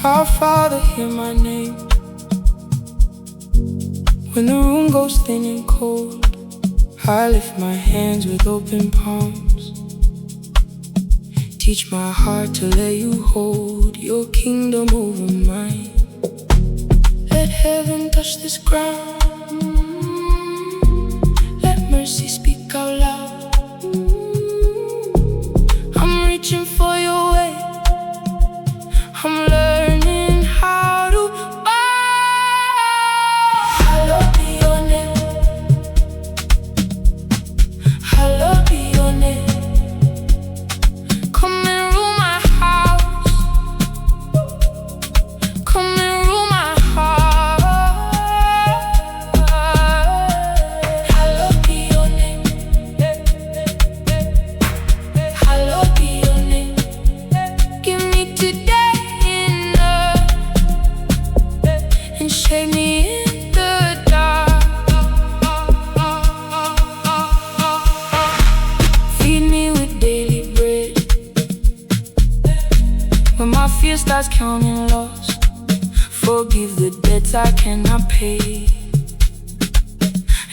Our Father, hear my name. When the room goes thin and cold, I lift my hands with open palms. Teach my heart to let you hold your kingdom over mine. Let heaven touch this ground. Let mercy speak out loud. I'm reaching for your way. I'm learning how to bow. Hallowed be your name. Hallowed be your name. Come and rule my house. Come and rule my heart. Hallowed be your name. Hallowed be your name. Give me today and shake me in the dark. Feed me with daily bread when my fear starts counting lost. Forgive the debts I cannot pay.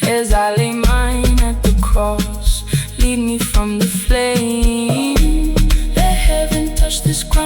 As I lay mine at the cross, lead me from the flame. Let heaven touch this ground.